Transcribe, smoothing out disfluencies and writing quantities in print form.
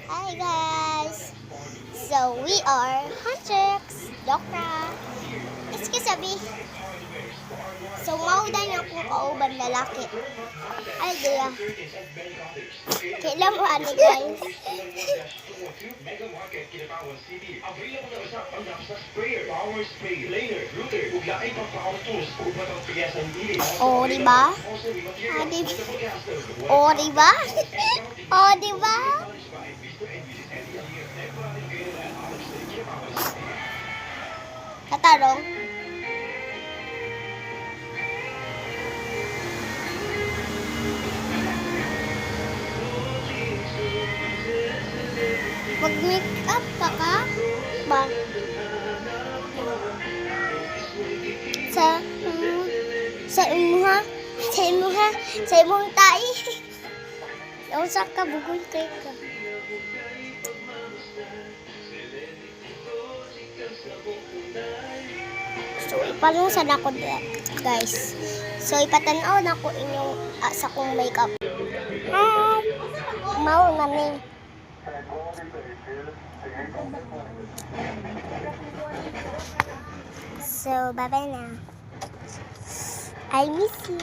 Hi guys! So we are Huntrix, Dokra. Iski sabi. So maudan akong kauban lalaki. Ay diya. Kailan mo ani guys? Oh, diba? Ah, diba? Oh, diba? Oh, diba? Katarong? Mag-make up ka ka? Ba? Sa imuha? Sa imuha? Sa imuhang tai? Nausa ka, bugol kay ka. So, ipanusan ako guys. So, ipatanaw na ko inyong sa kong makeup. Hi! Mau namin. So, bye-bye na. I miss you.